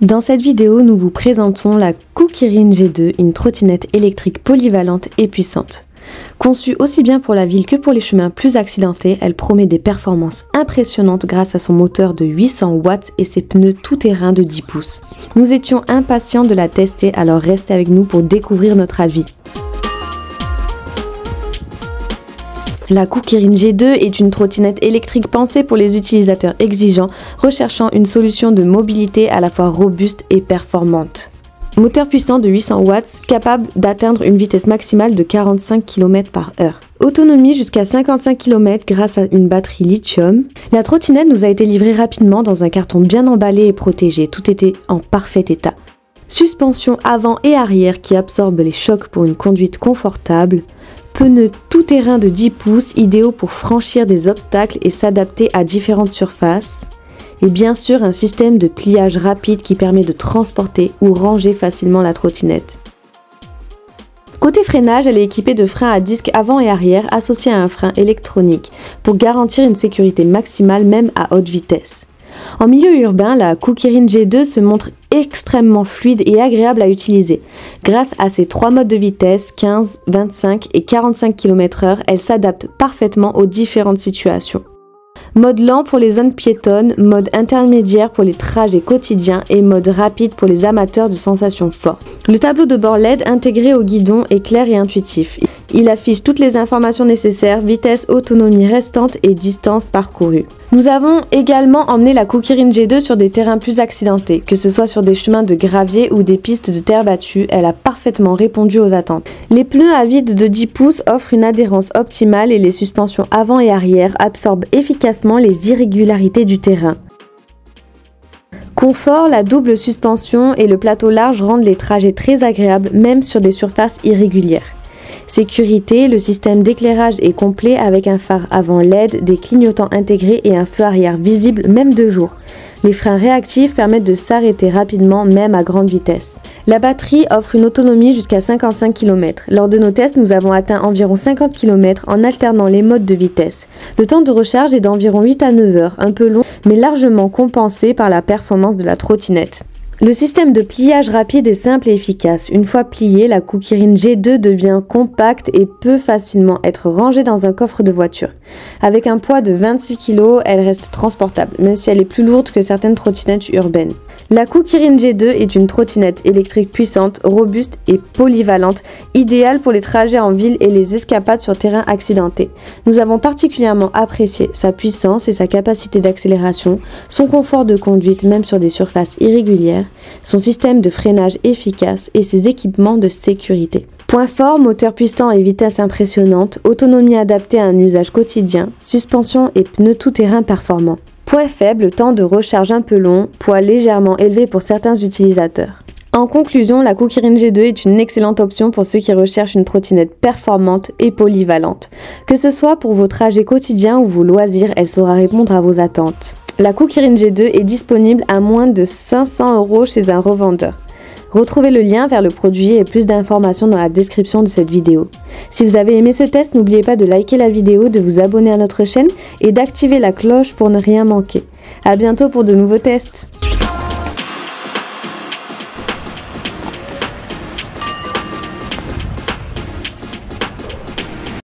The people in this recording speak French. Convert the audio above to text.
Dans cette vidéo, nous vous présentons la Kukirin G2, une trottinette électrique polyvalente et puissante. Conçue aussi bien pour la ville que pour les chemins plus accidentés, elle promet des performances impressionnantes grâce à son moteur de 800 watts et ses pneus tout-terrain de 10 pouces. Nous étions impatients de la tester, alors restez avec nous pour découvrir notre avis. La Kukirin G2 est une trottinette électrique pensée pour les utilisateurs exigeants, recherchant une solution de mobilité à la fois robuste et performante. Moteur puissant de 800 watts, capable d'atteindre une vitesse maximale de 45 km/h. Autonomie jusqu'à 55 km grâce à une batterie lithium. La trottinette nous a été livrée rapidement dans un carton bien emballé et protégé, tout était en parfait état. Suspension avant et arrière qui absorbe les chocs pour une conduite confortable. Pneus tout-terrain de 10 pouces, idéaux pour franchir des obstacles et s'adapter à différentes surfaces. Et bien sûr, un système de pliage rapide qui permet de transporter ou ranger facilement la trottinette. Côté freinage, elle est équipée de freins à disque avant et arrière associés à un frein électronique pour garantir une sécurité maximale même à haute vitesse. En milieu urbain, la Kukirin G2 se montre extrêmement fluide et agréable à utiliser. Grâce à ses 3 modes de vitesse, 15, 25 et 45 km/h, elle s'adapte parfaitement aux différentes situations. Mode lent pour les zones piétonnes, mode intermédiaire pour les trajets quotidiens et mode rapide pour les amateurs de sensations fortes. Le tableau de bord LED intégré au guidon est clair et intuitif. Il affiche toutes les informations nécessaires, vitesse, autonomie restante et distance parcourue. Nous avons également emmené la Kukirin G2 sur des terrains plus accidentés, que ce soit sur des chemins de gravier ou des pistes de terre battue, elle a parfaitement répondu aux attentes. Les pneus à vide de 10 pouces offrent une adhérence optimale et les suspensions avant et arrière absorbent efficacement les irrégularités du terrain. Confort, la double suspension et le plateau large rendent les trajets très agréables, même sur des surfaces irrégulières. Sécurité, le système d'éclairage est complet avec un phare avant LED, des clignotants intégrés et un feu arrière visible même de jour. Les freins réactifs permettent de s'arrêter rapidement même à grande vitesse. La batterie offre une autonomie jusqu'à 55 km. Lors de nos tests, nous avons atteint environ 50 km en alternant les modes de vitesse. Le temps de recharge est d'environ 8 à 9 heures, un peu long mais largement compensé par la performance de la trottinette. Le système de pliage rapide est simple et efficace. Une fois pliée, la Kukirin G2 devient compacte et peut facilement être rangée dans un coffre de voiture. Avec un poids de 26 kg, elle reste transportable, même si elle est plus lourde que certaines trottinettes urbaines. La Kukirin G2 est une trottinette électrique puissante, robuste et polyvalente, idéale pour les trajets en ville et les escapades sur terrain accidenté. Nous avons particulièrement apprécié sa puissance et sa capacité d'accélération, son confort de conduite même sur des surfaces irrégulières, son système de freinage efficace et ses équipements de sécurité. Point fort, moteur puissant et vitesse impressionnante, autonomie adaptée à un usage quotidien, suspension et pneus tout-terrain performants. Point faible, temps de recharge un peu long, poids légèrement élevé pour certains utilisateurs. En conclusion, la Kukirin G2 est une excellente option pour ceux qui recherchent une trottinette performante et polyvalente. Que ce soit pour vos trajets quotidiens ou vos loisirs, elle saura répondre à vos attentes. La Kukirin G2 est disponible à moins de 500 € chez un revendeur. Retrouvez le lien vers le produit et plus d'informations dans la description de cette vidéo. Si vous avez aimé ce test, n'oubliez pas de liker la vidéo, de vous abonner à notre chaîne et d'activer la cloche pour ne rien manquer. À bientôt pour de nouveaux tests.